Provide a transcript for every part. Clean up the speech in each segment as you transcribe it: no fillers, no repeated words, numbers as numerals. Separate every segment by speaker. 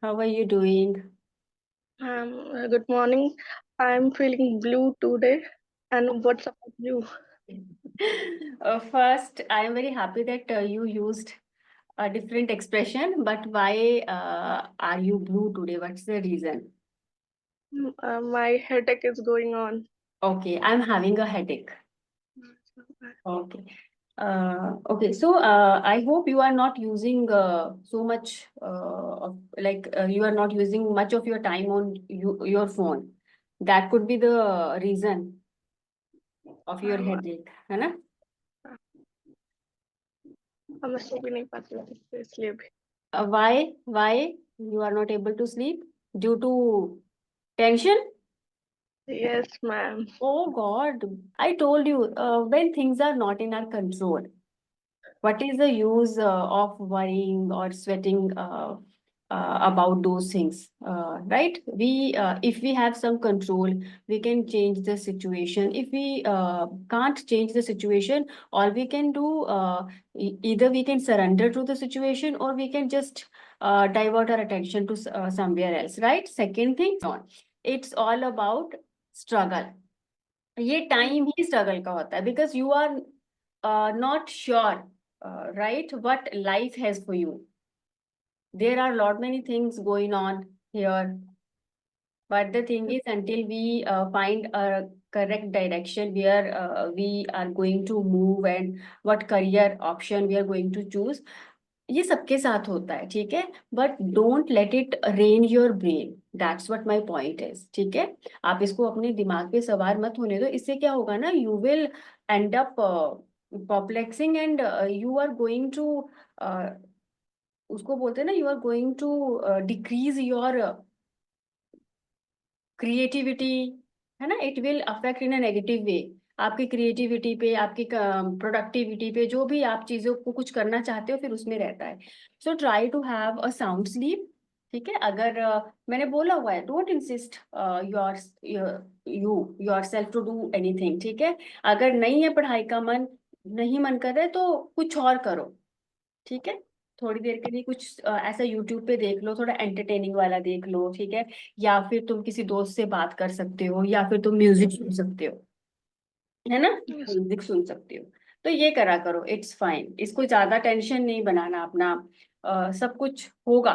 Speaker 1: How are you doing?
Speaker 2: Good morning. I'm feeling blue today. And what's up with you?
Speaker 1: First, I am very happy that you used a different expression, but why are you blue today? What's the reason?
Speaker 2: My headache is going on.
Speaker 1: Okay, I'm having a headache. Okay. Okay, so I hope you are not using so much you are not using much of your time on your phone. That could be the reason of your
Speaker 2: I'm
Speaker 1: headache, है ना?
Speaker 2: मैं सो भी नहीं पाती हूँ इसलिए भी.
Speaker 1: Why? Why you are not able to sleep? Due to tension?
Speaker 2: Yes, ma'am.
Speaker 1: Oh God, I told you, when things are not in our control, what is the use of worrying or sweating about those things, right? If we have some control, we can change the situation. If we can't change the situation, all we can do, either we can surrender to the situation or we can just divert our attention to somewhere else, right? Second thing, it's all about struggle. ये time ही struggle का होता है because you are not sure right what life has for you. There are lot many things going on here, but the thing is until we find a correct direction where we are going to move and what career option we are going to choose, ये सबके साथ होता है, ठीक है, but don't let it rain your brain. That's what my point is, ठीक है. आप इसको अपने दिमाग पे सवार मत होने दो. इससे क्या होगा ना, you will end up perplexing and you are going to, उसको बोलते हैं ना, you are going to decrease your creativity, है ना. It will affect in a negative way आपकी क्रिएटिविटी पे, आपकी प्रोडक्टिविटी पे, जो भी आप चीजों को कुछ करना चाहते हो फिर उसमें रहता है. So try to have a sound sleep, ठीक है. अगर मैंने बोला हुआ है, don't insist your your yourself to एनीथिंग, ठीक है. अगर नहीं है पढ़ाई का मन, नहीं मन कर रहा है तो कुछ और करो, ठीक है. थोड़ी देर के लिए कुछ ऐसा यूट्यूब पे देख लो, थोड़ा एंटरटेनिंग वाला देख लो, ठीक है. या फिर तुम किसी दोस्त से बात कर सकते हो, या फिर तुम म्यूजिक सुन सकते हो, है ना.
Speaker 2: Yes.
Speaker 1: म्यूजिक सुन सकते हो. तो ये करा करो, इट्स फाइन. इसको ज्यादा टेंशन नहीं बनाना अपना. सब कुछ होगा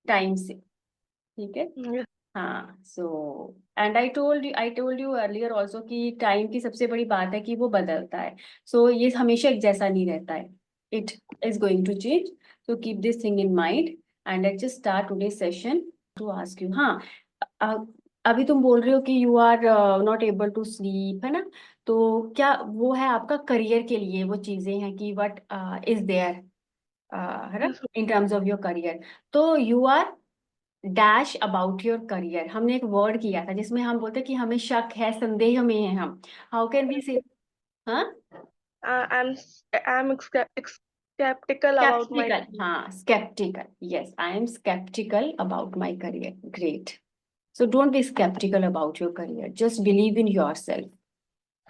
Speaker 1: टाइम से, ठीक है.
Speaker 2: Yes.
Speaker 1: हाँ. So and I told you earlier also कि टाइम की सबसे बड़ी बात है कि वो बदलता है. सो ये हमेशा एक जैसा नहीं रहता है. It is going to change. So keep this thing in mind and let's just start today session. To ask you, हाँ, अ- अभी तुम बोल रहे हो कि you are not able to sleep, है ना. तो क्या वो है आपका करियर के लिए वो चीजें हैं कि वट इज देयर, है ना,
Speaker 2: Yes.
Speaker 1: In terms of your career. तो you are dash about your career. हमने एक वर्ड किया था जिसमें हम बोलते कि हमें शक है, संदेह में है हम. हाउ कैन वी से, हाँ,
Speaker 2: I'm skeptical about my.
Speaker 1: Skeptical. हाँ, skeptical. Yes, I am skeptical about my career. Great. So don't be skeptical about your career, just believe in your self.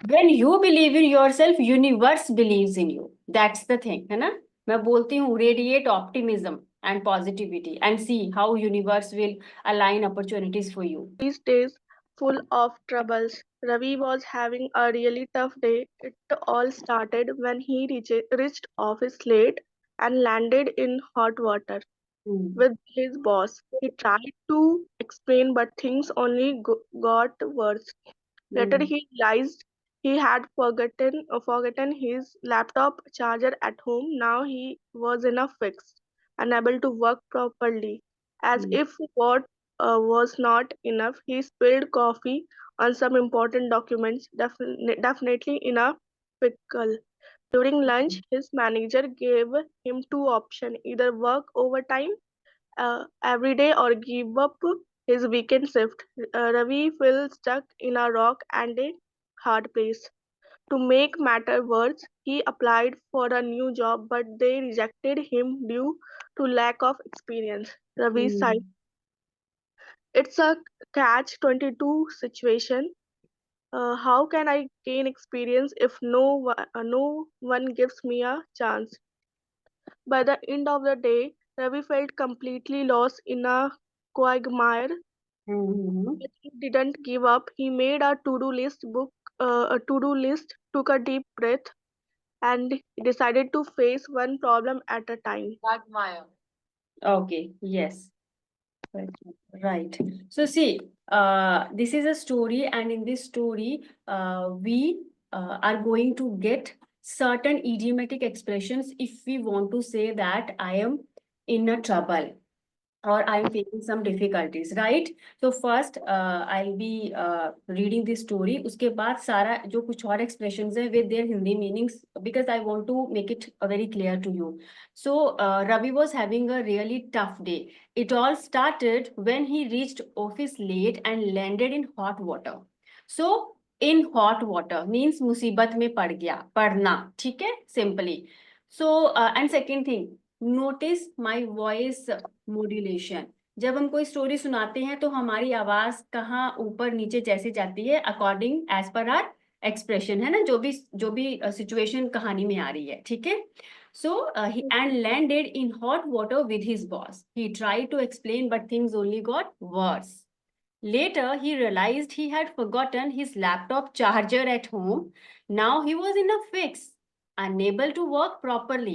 Speaker 1: When you believe in yourself, universe believes in you. That's the thing, है ना. मैं बोलती हूँ radiate optimism and positivity and see how universe will align opportunities for you.
Speaker 2: These days full of troubles. Ravi was having a really tough day. It all started when he reached office late and landed in hot water
Speaker 1: Hmm.
Speaker 2: with his boss. He tried to explain, but things only got worse. Later,
Speaker 1: Hmm.
Speaker 2: he realized he had forgotten his laptop charger at home. Now he was in a fix, unable to work properly. As
Speaker 1: Hmm.
Speaker 2: if what was not enough, he spilled coffee on some important documents, definitely in a pickle. During lunch, his manager gave him two options: either work overtime every day or give up his weekend shift. Ravi felt stuck in a rock and a hard place. To make matter worse, he applied for a new job, but they rejected him due to lack of experience. Ravi sighed.
Speaker 1: Hmm.
Speaker 2: It's a catch 22 situation. How can I gain experience if no one gives me a chance? By the end of the day, Ravi felt completely lost in a quagmire,
Speaker 1: Mm-hmm.
Speaker 2: but he didn't give up. He made a to-do list, took a deep breath, and decided to face one problem at a time.
Speaker 1: Okay, yes. Right. Right. So see, this is a story, and in this story, we are going to get certain idiomatic expressions if we want to say that I am in a trouble or I'm facing some difficulties, right? So first, I'll be reading this story. उसके बाद सारा जो कुछ और expressions है with their Hindi meanings, because I want to make it very clear to you. So Ravi was having a really tough day. It all started when he reached office late and landed in hot water. So in hot water means मुसीबत में पड़ गया, पड़ना, ठीक है, simply. So and second thing, notice my voice modulation. जब हम कोई स्टोरी सुनाते हैं तो हमारी आवाज कहाँ ऊपर नीचे जैसे जाती है according as per our expression, है ना, जो भी सिचुएशन कहानी में आ रही है, ठीक है. So and landed in hot water with his boss. He tried to explain but things only got worse. Later, he realized he had forgotten his laptop charger at home. Now he was in a fix, unable to work properly.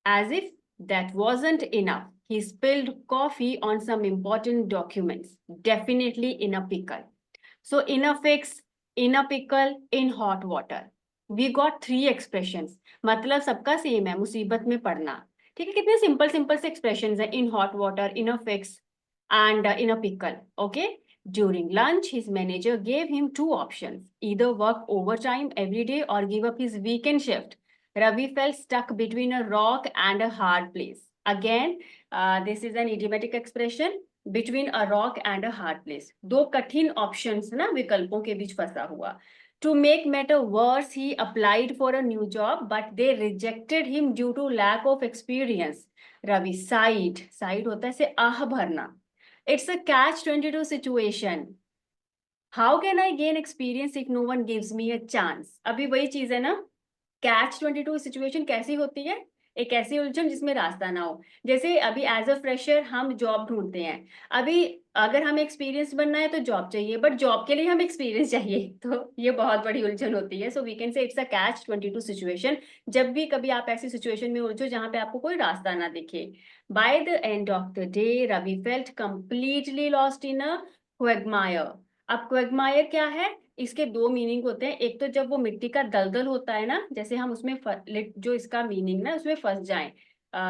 Speaker 1: As if that wasn't enough, he spilled coffee on some important documents, definitely in a pickle. So, in a fix, in a pickle, in hot water. We got 3 expressions. मतलब सबका same है, मुसीबत में पड़ना. ठीक है, कितने simple simple से expressions है. In hot water, in a fix, and in a pickle. Okay. During lunch, his manager gave him 2 options: either work overtime every day or give up his weekend shift. Ravi felt stuck between a rock and a hard place. Again, this is an idiomatic expression, between a rock and a hard place. दो कठिन options ना, विकल्पों के बीच फंसा हुआ. To make matter worse, he applied for a new job, but they rejected him due to lack of experience. Ravi sighed. Sighed होता है से आह भरना. It's a catch-22 situation. How can I gain experience if no one gives me a chance? अभी वही चीज है ना. Catch-22 situation कैसी होती है? एक ऐसी उलझन जिसमें रास्ता ना हो. जैसे अभी एज अ फ्रेशर हम जॉब ढूंढते हैं. अभी अगर हमें एक्सपीरियंस बनना है तो जॉब चाहिए, बट जॉब के लिए हमें एक्सपीरियंस चाहिए. तो ये बहुत बड़ी उलझन होती है. So we can say it's a Catch-22 situation. जब भी कभी आप ऐसी सिचुएशन में उलझो जहां पे आपको कोई रास्ता ना दिखे. By the end of the day Ravi felt completely lost in a quagmire. अब क्वेगमायर क्या है? इसके 2 मीनिंग होते हैं. एक तो जब वो मिट्टी का दलदल होता है ना, जैसे हम उसमें जो इसका मीनिंग ना उसमें फंस जाएं,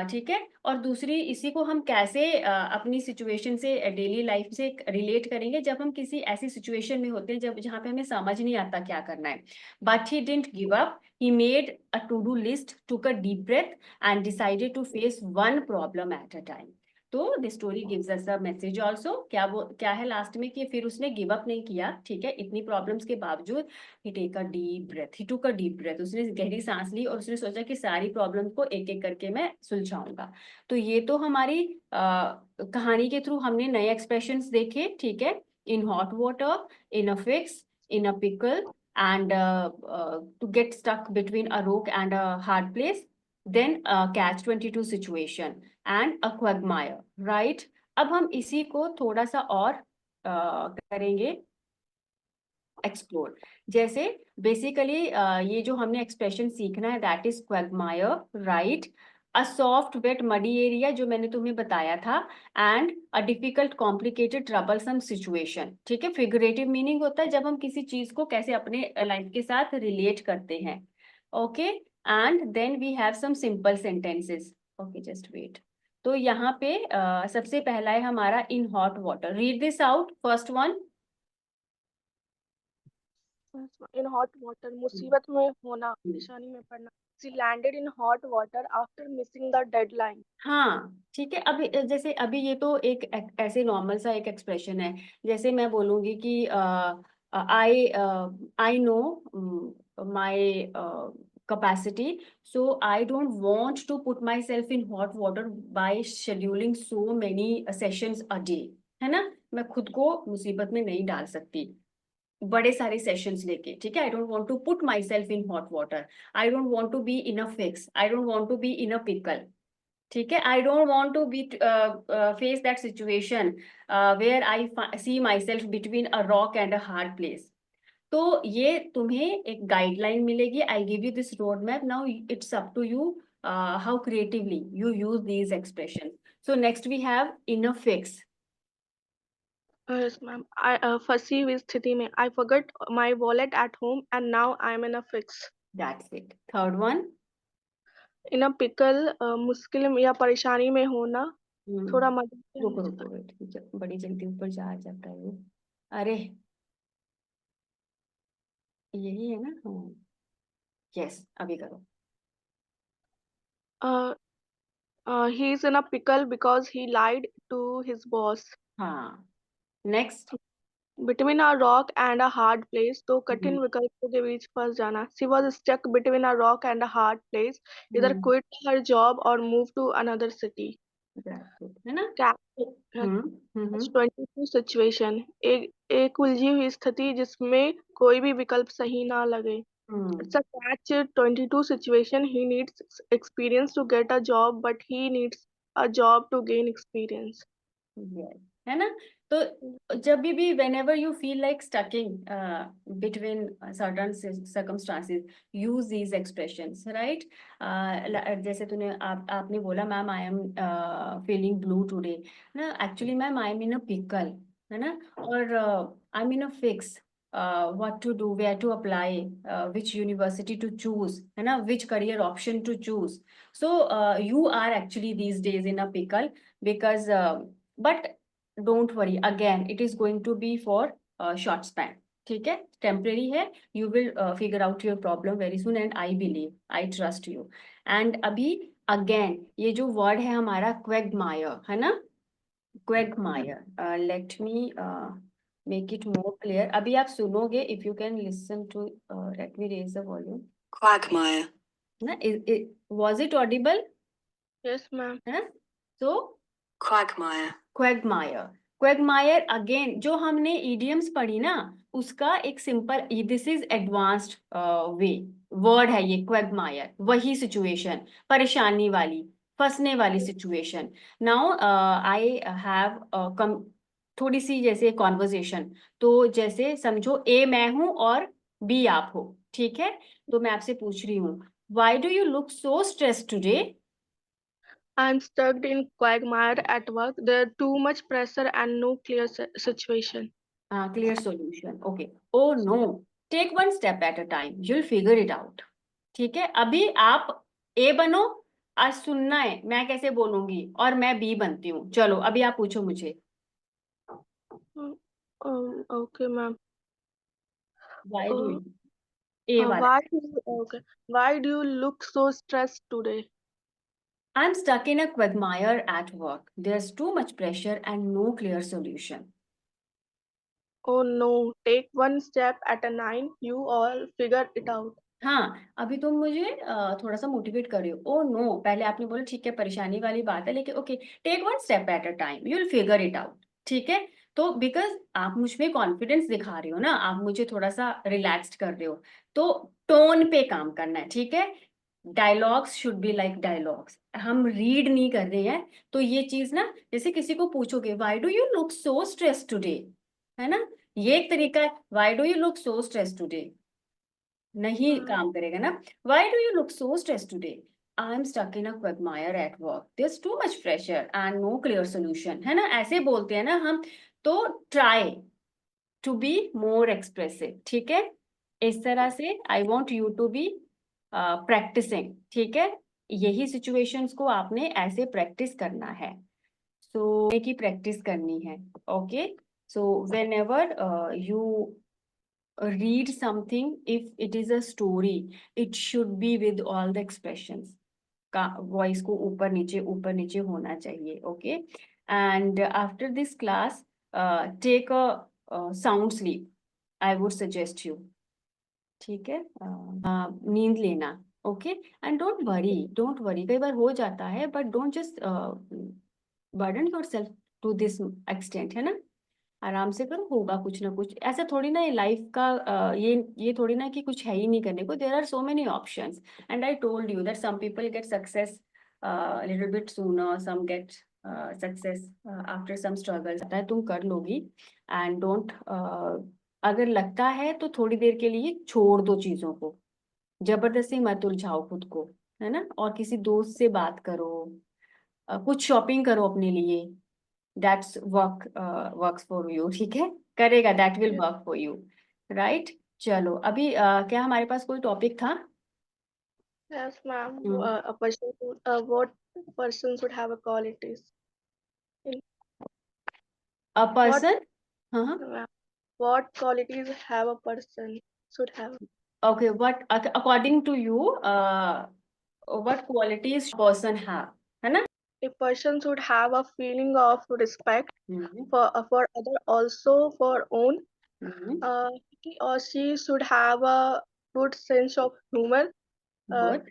Speaker 1: ठीक है. और दूसरी, इसी को हम कैसे अपनी सिचुएशन से, डेली लाइफ से रिलेट करेंगे जब हम किसी ऐसी सिचुएशन में होते हैं जब जहाँ पे हमें समझ नहीं आता क्या करना है. But he didn't give up. He made a to do list, took a deep breath and decided to face one problem at a time. तो the story gives us a message also. क्या है last में कि फिर उसने give up नहीं किया, ठीक है, इतनी प्रॉब्लम्स के बावजूद. He take a deep breath, he took a deep breath. उसने गहरी सांस ली और उसने सोचा कि सारी प्रॉब्लम्स को एक एक करके मैं सुलझाऊंगा. तो ये तो हमारी कहानी के थ्रू हमने नए एक्सप्रेशंस देखे, ठीक है. इन hot water, in a fix, in a pickle, and to get stuck between a rock and a hard place, then a Catch-22 situation and a quagmire, right? अब हम इसी को थोड़ा सा और करेंगे एक्सप्लोर. जैसे बेसिकली ये जो हमने एक्सप्रेशन सीखना है that is quagmire, right. A soft wet muddy area जो मैंने तुम्हें बताया था, and a difficult complicated troublesome situation, ठीक है. फिगरेटिव मीनिंग होता है जब हम किसी चीज को कैसे अपने लाइफ के साथ रिलेट करते हैं. Okay. And then we have some simple sentences. Okay, just wait. तो यहाँ पे सबसे पहला है हमारा in hot water. Read this out, first one.
Speaker 2: In hot water, मुसीबत में होना, परेशानी में पड़ना. She landed in hot water after missing the deadline.
Speaker 1: हाँ, ठीक है. अभी जैसे अभी ये तो ऐसे नॉर्मल सा एक एक्सप्रेशन है. जैसे मैं बोलूंगी कि I I know my capacity, so I don't want to put myself in hot water by scheduling so many sessions a day. है ना, मैं खुद को मुसीबत में नहीं डाल सकती बड़े सारे सेशंस लेके, ठीक है. I don't want to put myself in hot water. I don't want to be in a fix. I don't want to be in a pickle. ठीक है, I don't want to be face that situation where I see myself between a rock and a hard place. तो ये तुम्हें एक guideline मिलेगी, I give you this road map, now it's up to you how creatively you use these expression. So next we have in a fix.
Speaker 2: Yes, ma'am. फंसी हुई स्थिति में, I forgot my wallet at home and now I'm in a fix.
Speaker 1: That's it. Third one.
Speaker 2: In a pickle, मुश्किल या परेशानी में होना, थोड़ा मदद
Speaker 1: रुको
Speaker 2: करना
Speaker 1: रुको
Speaker 2: चाहिए।
Speaker 1: wait, बड़ी जल्दी ऊपर जा जाता है वो। अरे यही है ना, हाँ, यस अभी करो।
Speaker 2: Uh, he is in a pickle because he lied to his boss.
Speaker 1: हाँ, next.
Speaker 2: Between a rock and a hard place, दो कठिन विकल्पों के बीच फंस जाना. She was stuck between a rock and a hard place. Either quit her job or move to another city.
Speaker 1: है ना।
Speaker 2: Catch
Speaker 1: हम्म हम्म
Speaker 2: 22 situation, एक उलझी हुई स्थिति जिसमें कोई भी विकल्प सही ना लगे.
Speaker 1: हम्म
Speaker 2: It's a catch 22 situation. He needs experience to get a job, but he needs a job to gain experience.
Speaker 1: yes, है ना। तो जब भी whenever you feel like stucking between certain circumstances, use these expressions, right? जैसे तूने आपने बोला ma'am I am feeling blue today, ना actually ma'am I am in a pickle, है ना, और I am in a fix, what to do, where to apply, which university to choose, है ना, which career option to choose. So you are actually these days in a pickle because but don't worry, again it is going to be for short span, ठीक है, temporary है, you will figure out your problem very soon and I believe, I trust you. and अभी again ये जो word है हमारा quagmire, है ना, quagmire, let me make it more clear, अभी आप सुनोगे, if you can listen to let me raise the volume. Quagmire, ना, was it audible?
Speaker 2: Yes, ma'am.
Speaker 1: है ना, so quagmire, quagmire, quagmire again जो हमने idioms पढ़ी ना, उसका एक simple, this is advanced way word है ये quagmire, वही सिचुएशन, परेशानी वाली, फंसने वाली सिचुएशन। नाउ आई हैव थोड़ी सी जैसे कॉन्वर्जेशन, तो जैसे समझो ए मैं हूं और बी आप हो, ठीक है, तो मैं आपसे पूछ रही हूँ, why do you look so stressed today?
Speaker 2: I'm stuck in quagmire at work. There's too much pressure and no clear situation.
Speaker 1: Clear solution. Okay. Oh no. Take one step at a time. You'll figure it out. ठीक है, अभी आप ए बनो, आज सुनना है मैं कैसे बोलूंगी, और मैं बी बनती हूँ। चलो अभी आप पूछो मुझे।
Speaker 2: Okay, ma'am.
Speaker 1: Why do
Speaker 2: Uh,
Speaker 1: you? ए वाला।
Speaker 2: why do you look so stressed today?
Speaker 1: I'm stuck in a quagmire at work. There's too much pressure and no clear solution.
Speaker 2: Oh no, take one step at a time. You all figure it out.
Speaker 1: हाँ, अभी तुम मुझे थोड़ा सा motivate कर रही हो। Oh no, पहले आपने बोला ठीक है परेशानी वाली बात है, लेकिन okay, take one step at a time, you will figure it out, ठीक है। तो बिकॉज आप मुझ में कॉन्फिडेंस दिखा रहे हो ना, आप मुझे थोड़ा सा रिलैक्स्ड कर रहे हो, तो टोन पे काम करना है, ठीक है। Dialogues should be like dialogues, हम रीड नहीं कर रहे हैं, तो ये चीज ना, जैसे किसी को पूछोगे why do you look so stress today, है ना, ये एक तरीका है, why do you look so stress today, नहीं काम करेगा ना। Why do you look so stressed today? I'm stuck in a quagmire at work. There's too much pressure and no clear solution. है ना, ऐसे बोलते हैं ना हम। तो try to be more expressive, ठीक है, इस तरह से I want you to be practicing, ठीक है, यही situations को आपने ऐसे practice करना है, so की practice करनी है, okay, so whenever you read something, if it is a story, it should be with all the expressions, का वॉइस को ऊपर नीचे होना चाहिए, okay. And after this class take a sound sleep, I would suggest you, ठीक है, नींद लेना, ओके। एंड डोंट वरी, कई बार हो जाता है, but don't just burden yourself to this extent, है ना, आराम से करो, होगा कुछ ना कुछ, ऐसा थोड़ी ना ये लाइफ का ये थोड़ी ना कि कुछ है ही नहीं करने को, there are so many options, and I told you that some people get success little bit sooner, some get success after some struggles. आता है तुम कर लोगी, and don't अगर लगता है तो थोड़ी देर के लिए छोड़ दो चीजों को, जबरदस्ती मत उलझाओ खुद को, है ना। और किसी दोस्त से बात करो, कुछ शॉपिंग करो अपने लिए, दैट्स वर्क्स फॉर यू, ठीक है, करेगा, that will work for you, right. चलो अभी क्या हमारे पास कोई टॉपिक था?
Speaker 2: Yes, ma'am.
Speaker 1: Hmm,
Speaker 2: What person should have a qualities? In
Speaker 1: a
Speaker 2: what
Speaker 1: person, हाँ हाँ,
Speaker 2: ma'am, what qualities have a person should have?
Speaker 1: Okay, what according to you what qualities person have, है ना।
Speaker 2: A person should have a feeling of respect
Speaker 1: hmm,
Speaker 2: for other, also for own.
Speaker 1: Hmm,
Speaker 2: Uh, he or she should have a good sense of humor. Uh,
Speaker 1: good,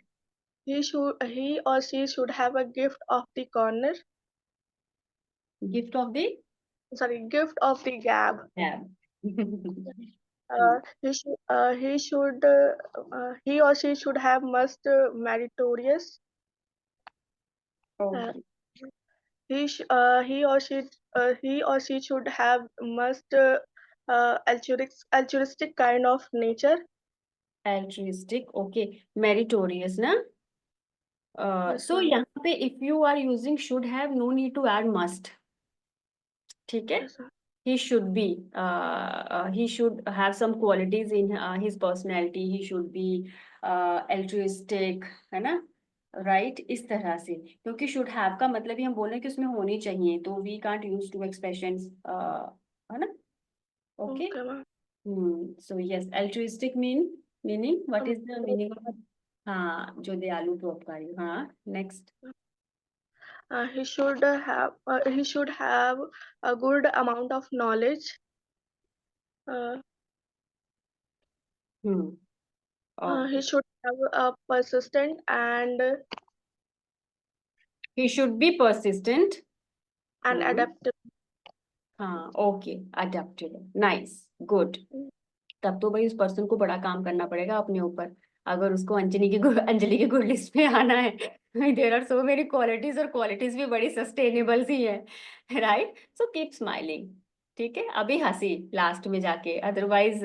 Speaker 2: he or she should have a gift of the corner.
Speaker 1: Gift of the
Speaker 2: Sorry, gift of the gab.
Speaker 1: Have.
Speaker 2: He or she should have must meritorious. Uh,
Speaker 1: okay,
Speaker 2: he or she should have must altruistic kind of nature.
Speaker 1: Altruistic, okay, meritorious ना।
Speaker 2: Yes,
Speaker 1: so
Speaker 2: ma'am.
Speaker 1: यहाँ पे if you are using should have, no need to add must, ठीक है।
Speaker 2: Yes, ma'am.
Speaker 1: he should be he should have some qualities in his personality, he should be altruistic, है ना, right, इस तरह से, क्योंकि should have का मतलब ही हम बोल रहे हैं कि उसमें होनी चाहिए, तो we can't use to expressions, है ना, okay.
Speaker 2: Okay, ma'am.
Speaker 1: So yes, altruistic meaning, what is the meaning of, हाँ, जो दयालु परोपकारी, हाँ, next.
Speaker 2: He should have a good amount of knowledge. Uh,
Speaker 1: hmm,
Speaker 2: he
Speaker 1: okay,
Speaker 2: should have a persistent
Speaker 1: he should be persistent,
Speaker 2: and
Speaker 1: हाँ,
Speaker 2: adaptive.
Speaker 1: हाँ, okay, adaptable, nice, good. तब तो भाई उस पर्सन को बड़ा काम करना पड़ेगा अपने ऊपर, अगर उसको अंजलि की गुड लिस्ट में आना है। There are so many qualities, और क्वालिटीज भी बड़ी सस्टेनेबल सी है, राइट। सो कीप स्माइलिंग, ठीक है, अभी हंसी लास्ट में जाके, otherwise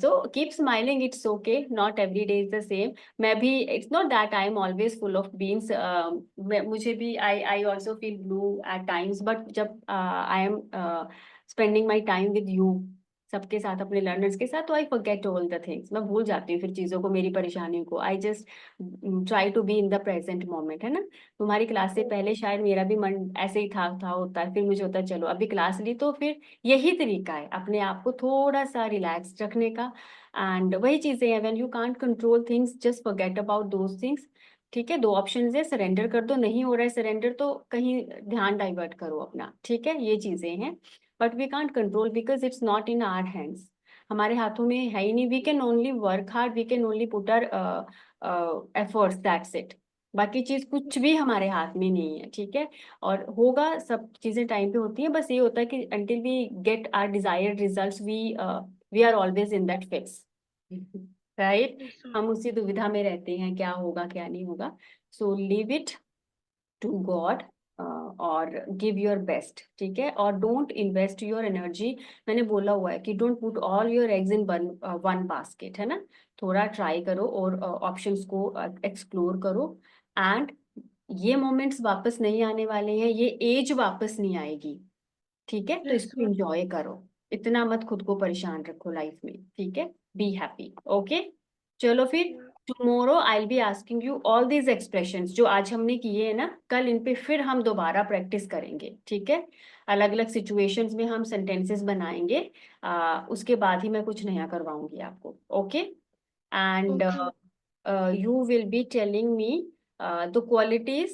Speaker 1: so keep smiling, it's okay, not every day is the same. मैं भी, it's not that I am always full of beans, मुझे भी, I also feel blue at times, but जब I am spending my time with you, सबके साथ, अपने learners के साथ, तो I forget all the things, मैं भूल जाती हूँ फिर चीज़ों को, मेरी परेशानियों को, I just try to be in the present moment, है ना। तुम्हारी क्लास से पहले शायद मेरा भी मन ऐसे ही था होता है, फिर मुझे होता है चलो अभी क्लास ली, तो फिर यही तरीका है अपने आप को थोड़ा सा रिलैक्स रखने का, एंड वही चीज़ें हैं, when you can't control things, just forget about those things, ठीक है। दो ऑप्शन है, सरेंडर कर दो, नहीं हो रहा है सरेंडर तो कहीं ध्यान डाइवर्ट करो अपना, ठीक है, ये चीज़ें हैं, but we can't control because it's not in our hands, हमारे हाथों में है ही नहीं, we can only work hard, we can only put our efforts, that's it, बाकी चीज कुछ भी हमारे हाथ में नहीं है, ठीक है। और होगा, सब चीजें टाइम पे होती हैं, बस ये होता है कि until we get our desired results, we are always in that fix, right.
Speaker 2: Yes, ma'am.
Speaker 1: हम उसी दुविधा में रहते हैं, क्या होगा क्या नहीं होगा, so leave it to God, और गिव योर बेस्ट, ठीक है, और डोंट इन्वेस्ट योर एनर्जी, मैंने बोला हुआ है कि don't put all your eggs in one basket, है ना, थोड़ा ट्राई करो और ऑप्शंस को एक्सप्लोर करो, एंड ये मोमेंट्स वापस नहीं आने वाले हैं, ये एज वापस नहीं आएगी, ठीक है, तो
Speaker 2: Yes,
Speaker 1: इसको
Speaker 2: ma'am.
Speaker 1: एंजॉय करो, इतना मत खुद को परेशान रखो लाइफ में, ठीक है, बी हैप्पी, ओके। चलो फिर tomorrow I will be asking you all these expressions जो आज हमने किए हैं ना, कल इन पे फिर हम दोबारा प्रैक्टिस करेंगे, ठीक है, अलग अलग सिचुएशंस में हम सेंटेंसेस बनाएंगे, उसके बाद ही मैं कुछ नया करवाऊंगी आपको, okay. And
Speaker 2: Okay.
Speaker 1: you will be telling me the qualities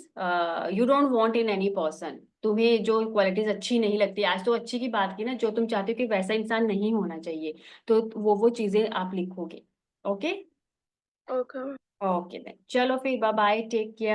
Speaker 1: you don't want in any person, तुम्हें जो क्वालिटीज अच्छी नहीं लगती, आज तो अच्छी की बात की ना, जो तुम चाहते हो कि वैसा इंसान नहीं होना चाहिए, तो वो चीजें आप लिखोगे, ओके।
Speaker 2: Okay.
Speaker 1: ओके, चलो फिर बाय बाय, टेक केयर।